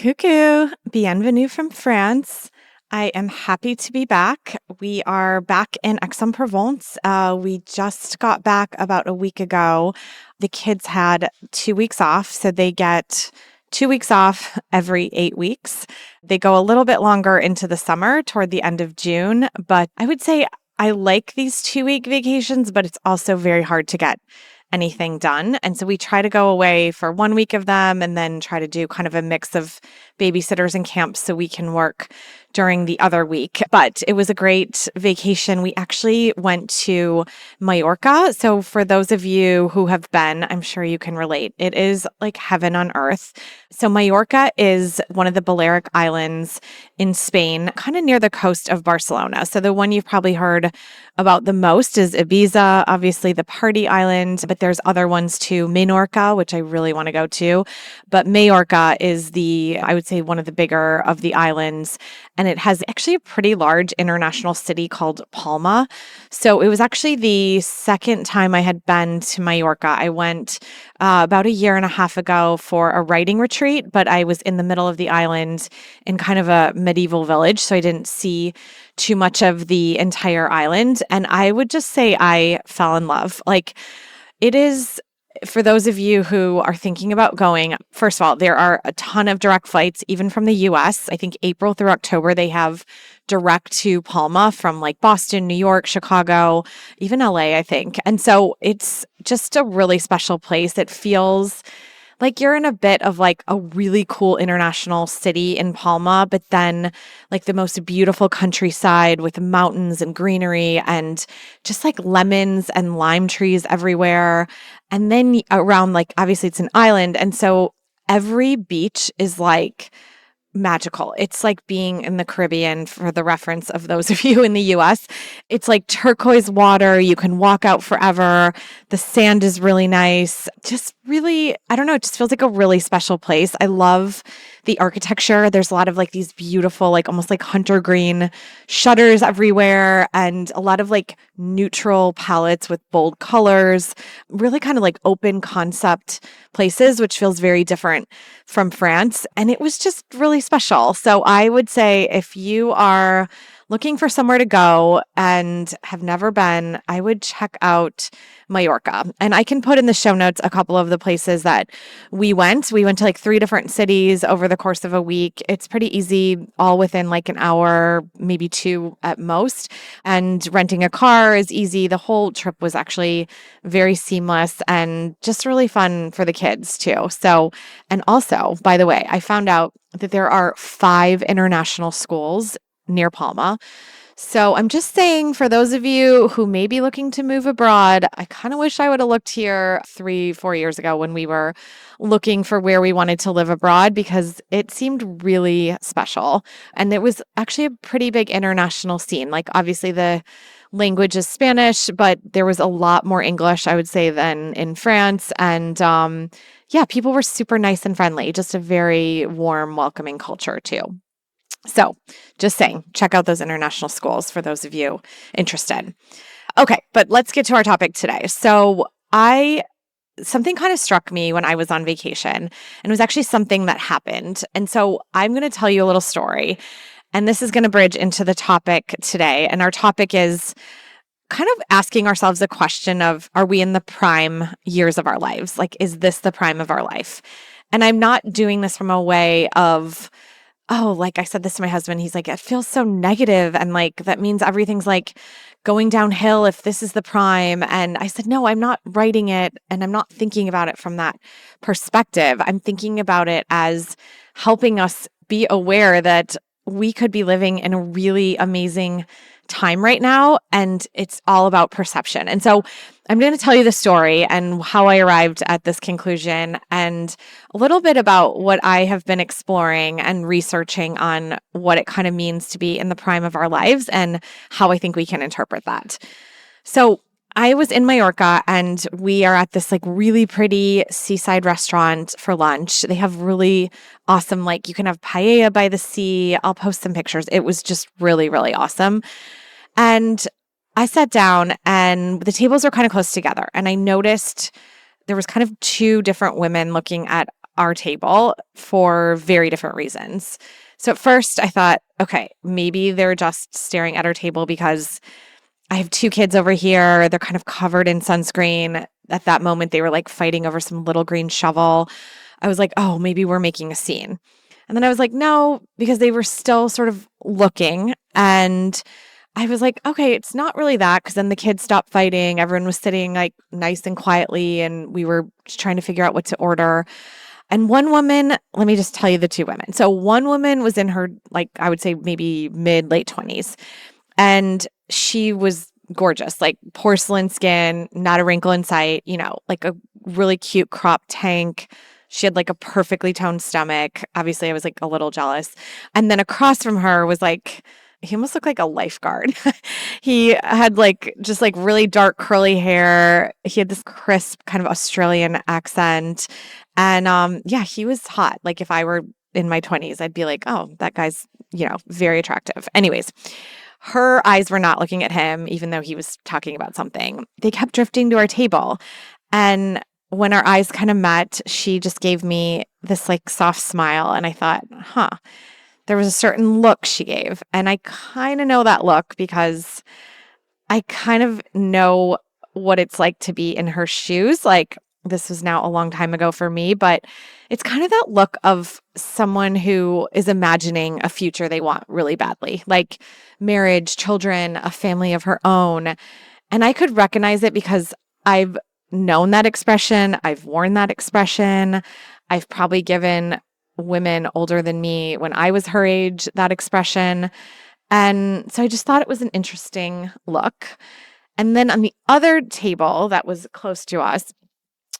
Coucou, bienvenue from France. I am happy to be back. We are back in Aix-en-Provence. We just got back about a week ago. The kids had 2 weeks off, so they get 2 weeks off every 8 weeks. They go a little bit longer into the summer toward the end of June, but I would say I like these 2-week vacations, but it's also very hard to get anything done. And so we try to go away for 1 week of them and then try to do kind of a mix of babysitters and camps so we can work during the other week. But it was a great vacation. We actually went to Mallorca. So for those of you who have been, I'm sure you can relate. It is like heaven on earth. So Mallorca is one of the Balearic Islands in Spain, kind of near the coast of Barcelona. So the one you've probably heard about the most is Ibiza, obviously the party island, but there's other ones too. Menorca, which I really want to go to. But Mallorca is I would say, one of the bigger of the islands. And it has actually a pretty large international city called Palma. So it was actually the second time I had been to Mallorca. I went about a year and a half ago for a writing retreat, but I was in the middle of the island in kind of a medieval village. So I didn't see too much of the entire island. And I would just say I fell in love. Like, it is, for those of you who are thinking about going, first of all, there are a ton of direct flights, even from the US. I think April through October, they have direct to Palma from like Boston, New York, Chicago, even LA, I think. And so it's just a really special place. It feels like you're in a bit of like a really cool international city in Palma, but then like the most beautiful countryside with mountains and greenery and just like lemons and lime trees everywhere. And then around, like, obviously it's an island. And so every beach is like magical. It's like being in the Caribbean, for the reference of those of you in the US. It's like turquoise water. You can walk out forever. The sand is really nice. Just really, I don't know, it just feels like a really special place. I love the architecture. There's a lot of like these beautiful, like almost like hunter green shutters everywhere and a lot of like neutral palettes with bold colors, really kind of like open concept places, which feels very different from France. And it was just really special. So I would say if you are looking for somewhere to go and have never been, I would check out Mallorca. And I can put in the show notes a couple of the places that we went. We went to like 3 different cities over the course of a week. It's pretty easy, all within like an hour, maybe 2 at most. And renting a car is easy. The whole trip was actually very seamless and just really fun for the kids too. So, and also, by the way, I found out that there are 5 international schools near Palma. So I'm just saying, for those of you who may be looking to move abroad, I kind of wish I would have looked here 3-4 years ago when we were looking for where we wanted to live abroad, because it seemed really special. And it was actually a pretty big international scene. Like, obviously the language is Spanish, but there was a lot more English, I would say, than in France. And yeah, people were super nice and friendly, just a very warm, welcoming culture too. So just saying, check out those international schools for those of you interested. Okay, but let's get to our topic today. So something kind of struck me when I was on vacation, and it was actually something that happened. And so I'm going to tell you a little story, and this is going to bridge into the topic today. And our topic is kind of asking ourselves a question of, are we in the prime years of our lives? Like, is this the prime of our life? And I'm not doing this from a way of, oh, like I said this to my husband, he's like, it feels so negative, and like that means everything's like going downhill if this is the prime. And I said, no, I'm not writing it and I'm not thinking about it from that perspective. I'm thinking about it as helping us be aware that we could be living in a really amazing time right now, and it's all about perception. And so I'm going to tell you the story and how I arrived at this conclusion, and a little bit about what I have been exploring and researching on what it kind of means to be in the prime of our lives and how I think we can interpret that. So I was in Mallorca, and we are at this like really pretty seaside restaurant for lunch. They have really awesome, like, you can have paella by the sea. I'll post some pictures. It was just really, really awesome. And I sat down, and the tables were kind of close together, and I noticed there was kind of 2 different women looking at our table for very different reasons. So at first I thought, okay, maybe they're just staring at our table because I have two kids over here. They're kind of covered in sunscreen. At that moment, they were like fighting over some little green shovel. I was like, oh, maybe we're making a scene. And then I was like, no, because they were still sort of looking. And I was like, okay, it's not really that. Because then the kids stopped fighting. Everyone was sitting like nice and quietly. And we were just trying to figure out what to order. And one woman, let me just tell you the two women. So one woman was in her, like, I would say maybe mid, late 20s. And she was gorgeous, like porcelain skin, not a wrinkle in sight, like a really cute crop tank. She had like a perfectly toned stomach. Obviously, I was like a little jealous. And then across from her was like, he almost looked like a lifeguard. He had like just like really dark curly hair. He had this crisp kind of Australian accent. And yeah, he was hot. Like if I were in my 20s, I'd be like, oh, that guy's, very attractive. Anyways, her eyes were not looking at him, even though he was talking about something. They kept drifting to our table. And when our eyes kind of met, she just gave me this like soft smile. And I thought, there was a certain look she gave. And I kind of know that look because I kind of know what it's like to be in her shoes. Like this was now a long time ago for me, but it's kind of that look of someone who is imagining a future they want really badly, like marriage, children, a family of her own. And I could recognize it because I've known that expression. I've worn that expression. I've probably given women older than me when I was her age that expression. And so I just thought it was an interesting look. And then on the other table that was close to us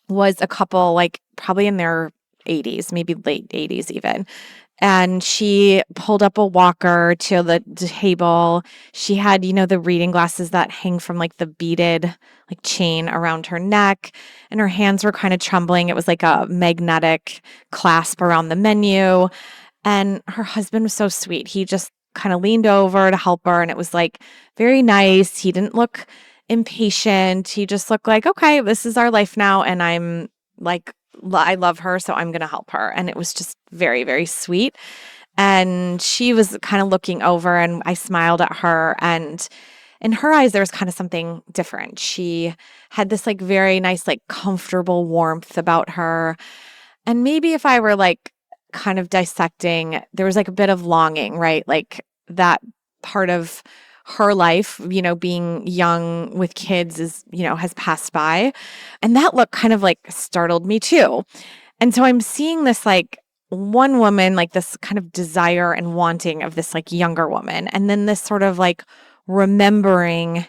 was a couple, like probably in their 80s, maybe late 80s even. And she pulled up a walker to the table. She had, the reading glasses that hang from like the beaded like chain around her neck, and her hands were kind of trembling. It was like a magnetic clasp around the menu. And her husband was so sweet. He just kind of leaned over to help her, and it was like very nice. He didn't look impatient. He just looked like, okay, this is our life now. And I'm like, I love her, so I'm going to help her. And it was just very, very sweet. And she was kind of looking over, and I smiled at her. And in her eyes, there was kind of something different. She had this like very nice, like comfortable warmth about her. And maybe if I were like kind of dissecting, there was like a bit of longing, right? Like that part of her life, being young with kids is, has passed by. And that look kind of like startled me too. And so I'm seeing this like one woman, like this kind of desire and wanting of this like younger woman. And then this sort of like remembering,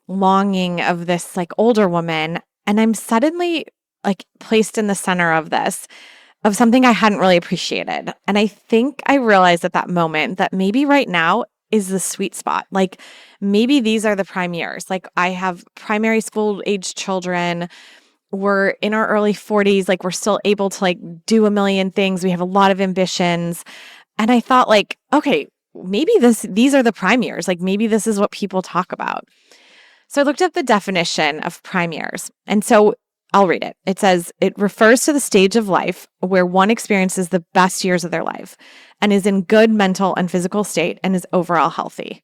longing of this like older woman. And I'm suddenly like placed in the center of this, of something I hadn't really appreciated. And I think I realized at that moment that maybe right now is the sweet spot. Like maybe these are the prime years. Like I have primary school age children. We're in our early 40s. Like we're still able to like do a million things. We have a lot of ambitions. And I thought like, okay, maybe these are the prime years. Like maybe this is what people talk about. So I looked up the definition of prime years. And so I'll read it. It says, it refers to the stage of life where one experiences the best years of their life and is in good mental and physical state and is overall healthy.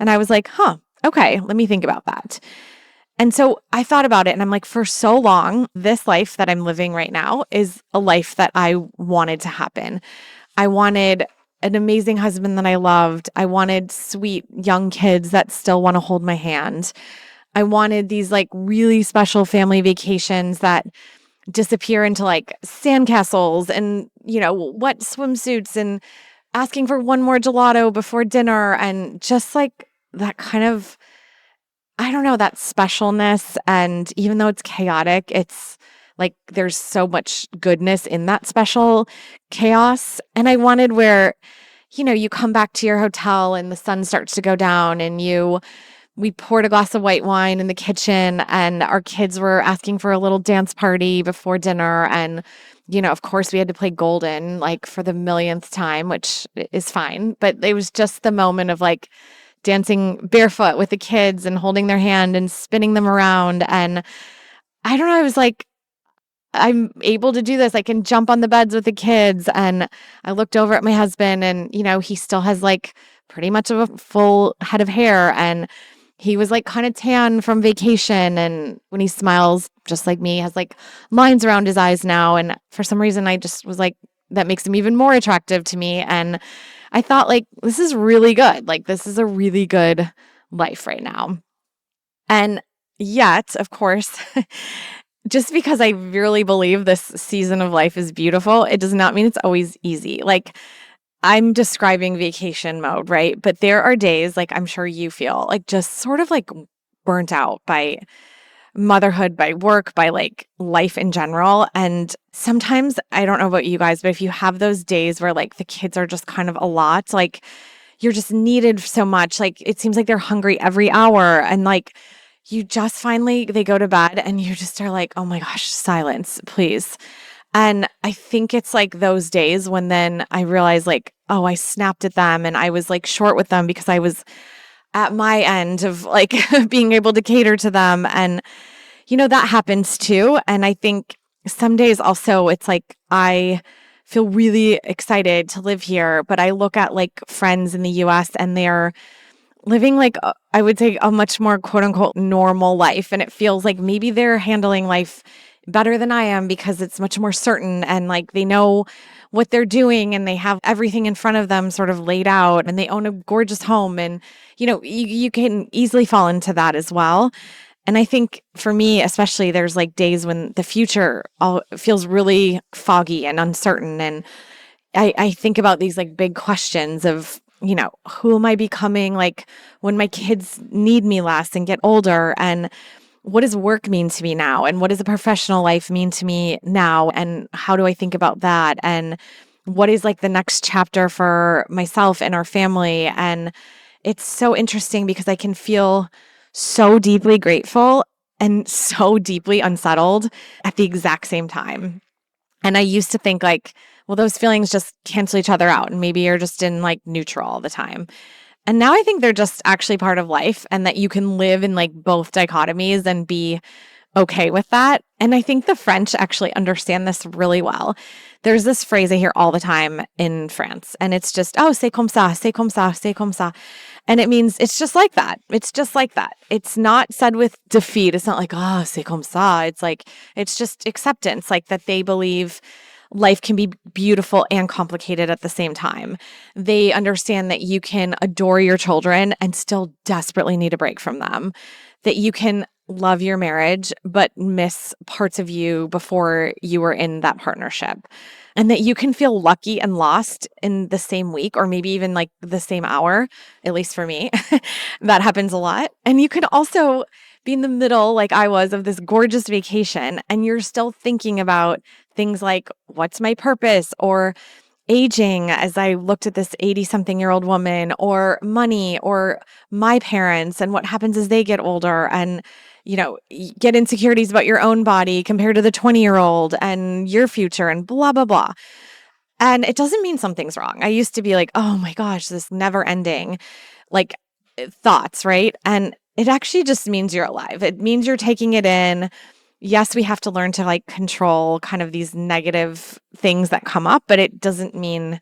And I was like, okay, let me think about that. And so I thought about it, and I'm like, for so long, this life that I'm living right now is a life that I wanted to happen. I wanted an amazing husband that I loved. I wanted sweet young kids that still want to hold my hand. I wanted these like really special family vacations that disappear into like sandcastles and, wet swimsuits and asking for one more gelato before dinner, and just like that kind of, I don't know, that specialness. And even though it's chaotic, it's like there's so much goodness in that special chaos. And I wanted where, you come back to your hotel and the sun starts to go down, and we poured a glass of white wine in the kitchen, and our kids were asking for a little dance party before dinner. And, of course we had to play Golden like for the millionth time, which is fine. But it was just the moment of like dancing barefoot with the kids and holding their hand and spinning them around. And I don't know, I was like, I'm able to do this. I can jump on the beds with the kids. And I looked over at my husband and, he still has like pretty much of a full head of hair. And he was like kind of tan from vacation. And when he smiles, just like me, has like lines around his eyes now. And for some reason, I just was like, that makes him even more attractive to me. And I thought, like, this is really good. Like, this is a really good life right now. And yet, of course, just because I really believe this season of life is beautiful, it does not mean it's always easy. Like, I'm describing vacation mode, right? But there are days, like I'm sure you feel, like just sort of like burnt out by motherhood, by work, by like life in general. And sometimes, I don't know about you guys, but if you have those days where like the kids are just kind of a lot, like you're just needed so much, like it seems like they're hungry every hour. And like you just finally, they go to bed and you just are like, oh my gosh, silence, please. And I think it's like those days when then I realize like, oh, I snapped at them and I was like short with them because I was at my end of like being able to cater to them. And, that happens too. And I think some days also it's like I feel really excited to live here, but I look at like friends in the US and they're living like I would say a much more quote unquote normal life. And it feels like maybe they're handling life better than I am because it's much more certain and like they know what they're doing and they have everything in front of them sort of laid out and they own a gorgeous home. And, you can easily fall into that as well. And I think for me, especially, there's like days when the future all feels really foggy and uncertain. And I think about these like big questions of, who am I becoming like when my kids need me less and get older? And what does work mean to me now? And what does a professional life mean to me now? And how do I think about that? And what is like the next chapter for myself and our family? And it's so interesting because I can feel so deeply grateful and so deeply unsettled at the exact same time. And I used to think like, well, those feelings just cancel each other out. And maybe you're just in like neutral all the time. And now I think they're just actually part of life and that you can live in like both dichotomies and be okay with that. And I think the French actually understand this really well. There's this phrase I hear all the time in France, and it's just, oh, c'est comme ça, c'est comme ça, c'est comme ça. And it means it's just like that. It's just like that. It's not said with defeat. It's not like, oh, c'est comme ça. It's like, it's just acceptance, like that they believe life can be beautiful and complicated at the same time. They understand that you can adore your children and still desperately need a break from them, that you can love your marriage, but miss parts of you before you were in that partnership. And that you can feel lucky and lost in the same week, or maybe even like the same hour, at least for me. That happens a lot. And you can also be in the middle, like I was, of this gorgeous vacation, and you're still thinking about things like, what's my purpose? Or aging, as I looked at this 80-something-year-old woman, or money, or my parents, and what happens as they get older, and get insecurities about your own body compared to the 20-year-old and your future and blah, blah, blah. And it doesn't mean something's wrong. I used to be like, oh my gosh, this never ending like thoughts, right? And it actually just means you're alive. It means you're taking it in. Yes, we have to learn to like control kind of these negative things that come up, but it doesn't mean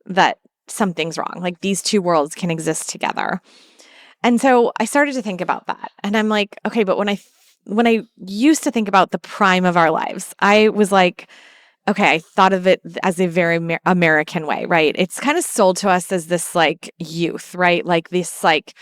that something's wrong. Like these two worlds can exist together. And so I started to think about that. And I'm like, okay, but when I used to think about the prime of our lives, I was like, okay, I thought of it as a very American way, right? It's kind of sold to us as this like youth, right? Like this like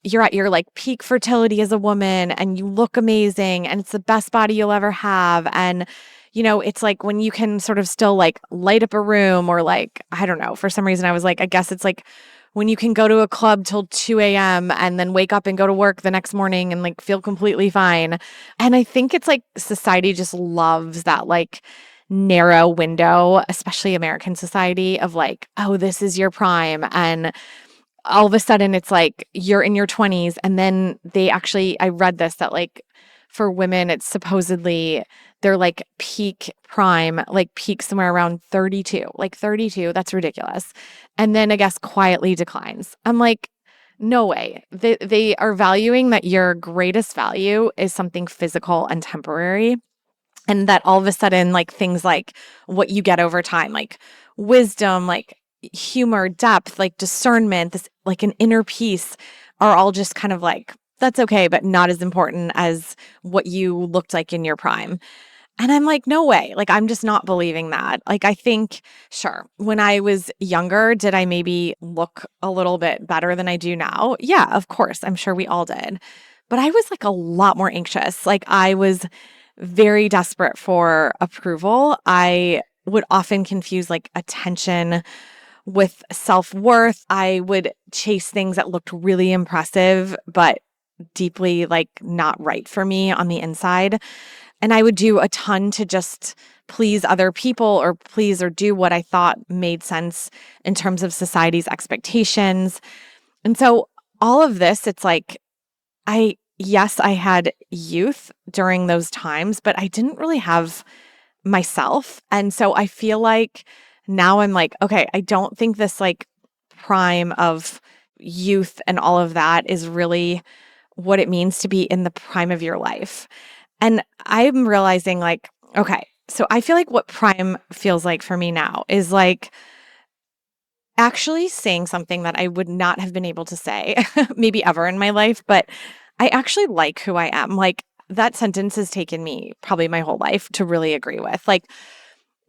you're at your like peak fertility as a woman and you look amazing and it's the best body you'll ever have. And it's like when you can sort of still like light up a room, or like, I don't know, for some reason I was like, I guess it's like when you can go to a club till 2 a.m. and then wake up and go to work the next morning and like feel completely fine. And I think it's like society just loves that like narrow window, especially American society, of like, oh, this is your prime. And all of a sudden it's like you're in your 20s. And then I read this that like for women, it's supposedly they're like peak prime, like peak somewhere around 32, like 32. That's ridiculous. And then I guess quietly declines. I'm like, no way. They are valuing that your greatest value is something physical and temporary. And that all of a sudden, like things like what you get over time, like wisdom, like humor, depth, like discernment, this like an inner peace are all just kind of like, that's okay, but not as important as what you looked like in your prime. And I'm like, no way. Like, I'm just not believing that. Like, I think, sure, when I was younger, did I maybe look a little bit better than I do now? Yeah, of course. I'm sure we all did. But I was like a lot more anxious. Like, I was very desperate for approval. I would often confuse like attention with self worth. I would chase things that looked really impressive, but deeply like not right for me on the inside. And I would do a ton to just please other people or please or do what I thought made sense in terms of society's expectations. And so all of this, it's like, yes, I had youth during those times, but I didn't really have myself. And so I feel like now I'm like, okay, I don't think this like prime of youth and all of that is really what it means to be in the prime of your life. And I'm realizing like, okay, so I feel like what prime feels like for me now is like actually saying something that I would not have been able to say maybe ever in my life, but I actually like who I am. Like that sentence has taken me probably my whole life to really agree with. Like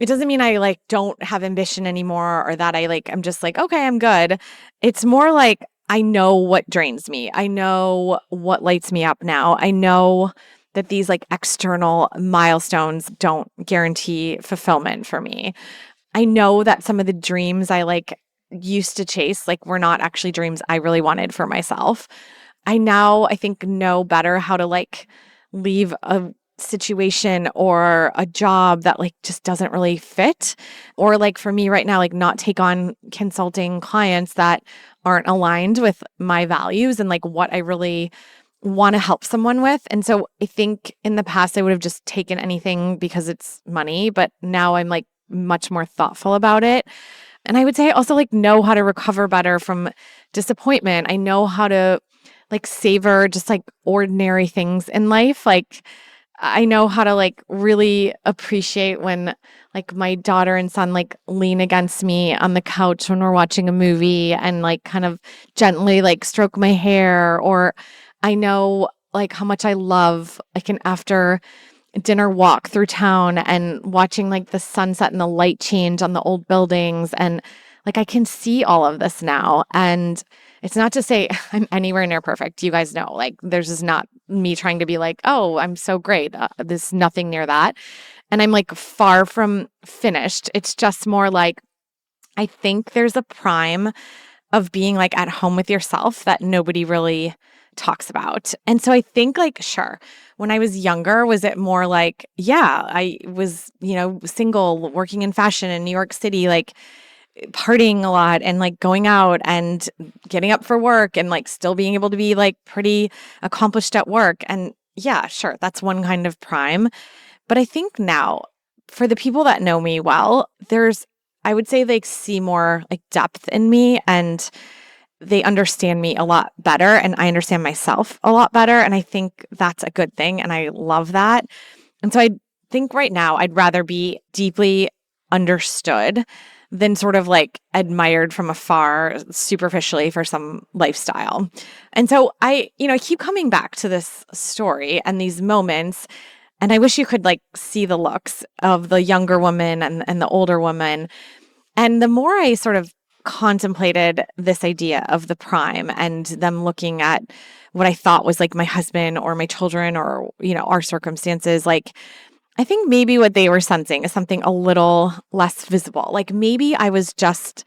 it doesn't mean I like don't have ambition anymore or that I like I'm just like okay, I'm good. It's more like I know what drains me. I know what lights me up now. I know that these like external milestones don't guarantee fulfillment for me. I know that some of the dreams I like used to chase like were not actually dreams I really wanted for myself. I now I think know better how to like leave a situation or a job that like just doesn't really fit or like for me right now like not take on consulting clients that aren't aligned with my values and like what I really want to help someone with. And so I think in the past I would have just taken anything because it's money, but now I'm like much more thoughtful about it. And I would say I also like know how to recover better from disappointment. I know how to like savor just like ordinary things in life. Like I know how to like really appreciate when like my daughter and son like lean against me on the couch when we're watching a movie and like kind of gently like stroke my hair or I know like how much I love like an after dinner walk through town and watching like the sunset and the light change on the old buildings and like I can see all of this now and it's not to say I'm anywhere near perfect. You guys know, like there's just not me trying to be like, oh, I'm so great. There's nothing near that. And I'm like far from finished. It's just more like, I think there's a prime of being like at home with yourself that nobody really talks about. And so I think like, sure, when I was younger, was it more like, yeah, I was, single, working in fashion in New York City, like partying a lot and like going out and getting up for work and like still being able to be like pretty accomplished at work. And yeah, sure, that's one kind of prime. But I think now for the people that know me well, I would say they see more like depth in me and they understand me a lot better and I understand myself a lot better. And I think that's a good thing. And I love that. And so I think right now I'd rather be deeply understood than sort of like admired from afar superficially for some lifestyle. And so I keep coming back to this story and these moments. And I wish you could like see the looks of the younger woman and the older woman. And the more I sort of contemplated this idea of the prime and them looking at what I thought was like my husband or my children or, our circumstances, like I think maybe what they were sensing is something a little less visible. Like maybe I was just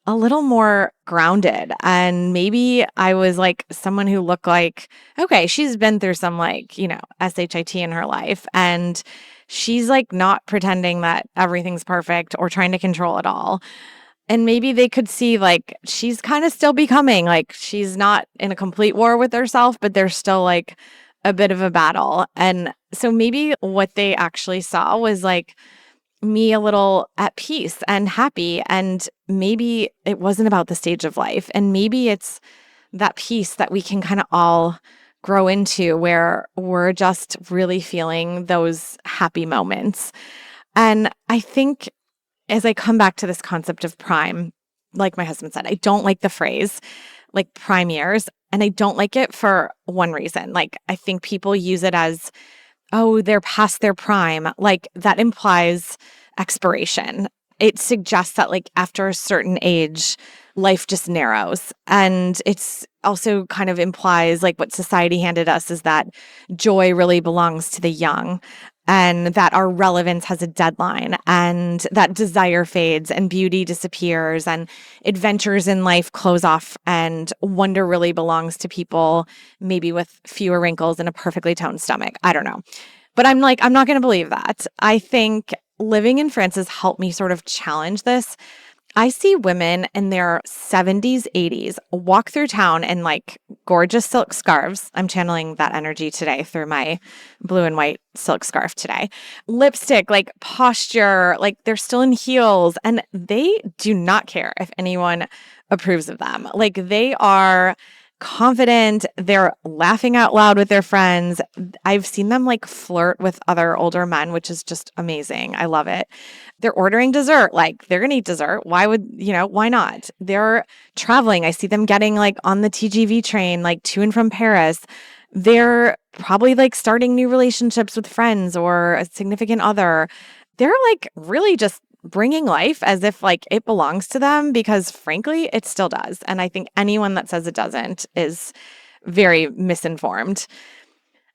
a little more grounded and maybe I was like someone who looked like, okay, she's been through some like, SHIT in her life and she's like not pretending that everything's perfect or trying to control it all. And maybe they could see like she's kind of still becoming like she's not in a complete war with herself, but there's still like a bit of a battle. And so maybe what they actually saw was like me a little at peace and happy. And maybe it wasn't about the stage of life. And maybe it's that peace that we can kind of all grow into where we're just really feeling those happy moments. And I think as I come back to this concept of prime, like my husband said, I don't like the phrase like prime years. And I don't like it for one reason. Like, I think people use it as, oh, they're past their prime. Like, that implies expiration. It suggests that, like, after a certain age, life just narrows. And it's also kind of implies, like, what society handed us is that joy really belongs to the young, and that our relevance has a deadline, and that desire fades and beauty disappears and adventures in life close off, and wonder really belongs to people maybe with fewer wrinkles and a perfectly toned stomach. I don't know. But I'm like, I'm not going to believe that. I think living in France has helped me sort of challenge this. I see women in their 70s, 80s walk through town in like gorgeous silk scarves. I'm channeling that energy today through my blue and white silk scarf today. Lipstick, like posture, like they're still in heels, and they do not care if anyone approves of them. Like, they are confident, they're laughing out loud with their friends. I've seen them like flirt with other older men, which is just amazing. I love it. They're ordering dessert, like they're gonna eat dessert. Why would, why not? They're traveling. I see them getting like on the TGV train, like to and from Paris. They're probably like starting new relationships with friends or a significant other. They're like really just bringing life as if like it belongs to them, because frankly, it still does. And I think anyone that says it doesn't is very misinformed.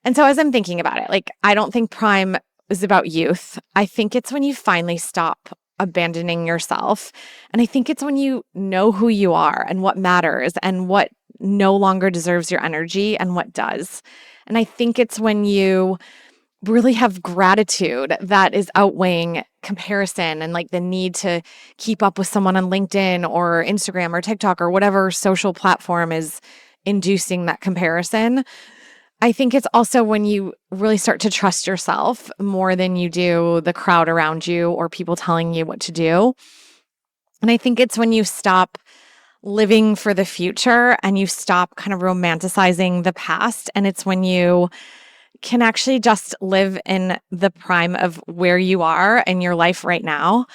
And so as I'm thinking about it, like, I don't think prime is about youth. I think it's when you finally stop abandoning yourself. And I think it's when you know who you are and what matters and what no longer deserves your energy and what does. And I think it's when you really have gratitude that is outweighing comparison and like the need to keep up with someone on LinkedIn or Instagram or TikTok or whatever social platform is inducing that comparison. I think it's also when you really start to trust yourself more than you do the crowd around you or people telling you what to do. And I think it's when you stop living for the future and you stop kind of romanticizing the past. And it's when you can actually just live in the prime of where you are in your life right now.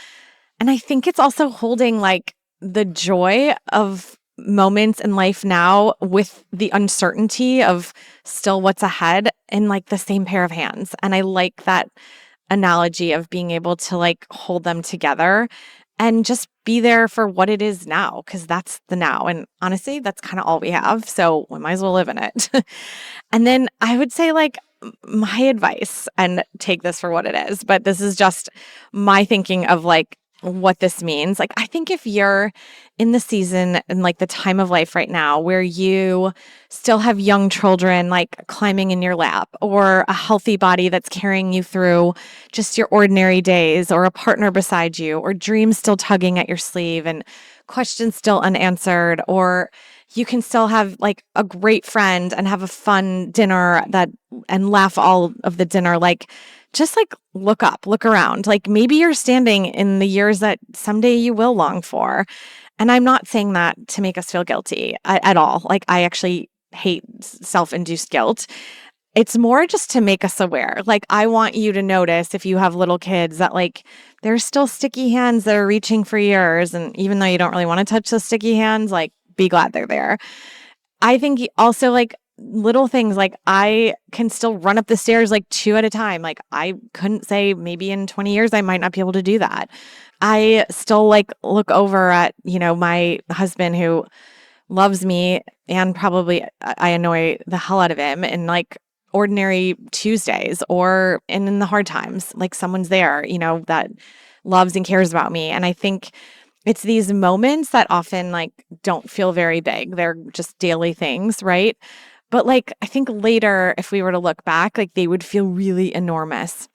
And I think it's also holding like the joy of moments in life now with the uncertainty of still what's ahead in like the same pair of hands. And I like that analogy of being able to like hold them together and just be there for what it is now, because that's the now. And honestly, that's kind of all we have. So we might as well live in it. And then I would say, like, my advice, and take this for what it is, but this is just my thinking of like what this means. Like, I think if you're in the season and like the time of life right now where you still have young children like climbing in your lap, or a healthy body that's carrying you through just your ordinary days, or a partner beside you, or dreams still tugging at your sleeve and questions still unanswered, or you can still have like a great friend and have a fun dinner and laugh all of the dinner, like, just like look up, look around. Like, maybe you're standing in the years that someday you will long for. And I'm not saying that to make us feel guilty at all. Like, I actually hate self-induced guilt. It's more just to make us aware. Like, I want you to notice, if you have little kids, that like there's still sticky hands that are reaching for yours. And even though you don't really want to touch those sticky hands, like, be glad they're there. I think also like little things, like I can still run up the stairs like 2 at a time. Like, I couldn't say maybe in 20 years I might not be able to do that. I still like look over at, my husband who loves me, and probably I annoy the hell out of him in like ordinary Tuesdays or in the hard times. Like, someone's there, that loves and cares about me. And I think it's these moments that often like don't feel very big. They're just daily things, right? But like, I think later, if we were to look back, like they would feel really enormous.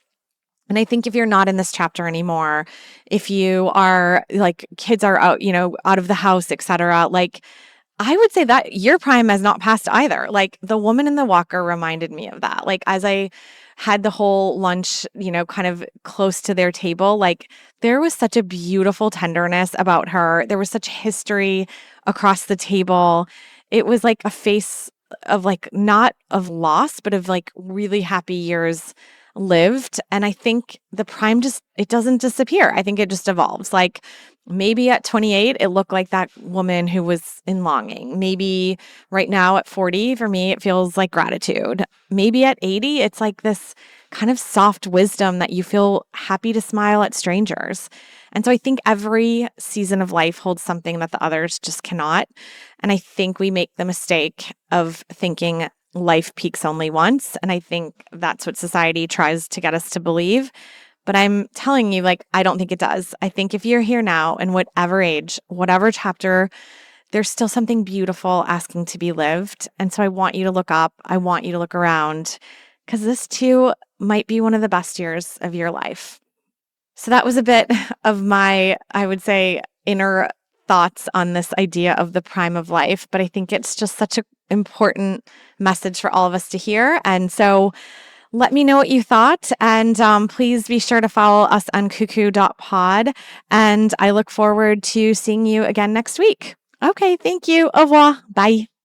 And I think if you're not in this chapter anymore, if you are like kids are out, out of the house, etc., like I would say that your prime has not passed either. Like, the woman in the walker reminded me of that. Like, as I had the whole lunch, kind of close to their table, like there was such a beautiful tenderness about her. There was such history across the table. It was like a face of like not of loss, but of like really happy years lived. And I think the prime just, it doesn't disappear. I think it just evolves. Like maybe at 28, it looked like that woman who was in longing. Maybe right now at 40, for me, it feels like gratitude. Maybe at 80, it's like this kind of soft wisdom that you feel happy to smile at strangers. And so I think every season of life holds something that the others just cannot. And I think we make the mistake of thinking life peaks only once. And I think that's what society tries to get us to believe. But I'm telling you, like, I don't think it does. I think if you're here now, in whatever age, whatever chapter, there's still something beautiful asking to be lived. And so I want you to look up. I want you to look around because this too might be one of the best years of your life. So that was a bit of my, I would say, inner thoughts on this idea of the prime of life. But I think it's just such an important message for all of us to hear. And so let me know what you thought. And please be sure to follow us on cuckoo.pod. And I look forward to seeing you again next week. Okay, thank you. Au revoir. Bye.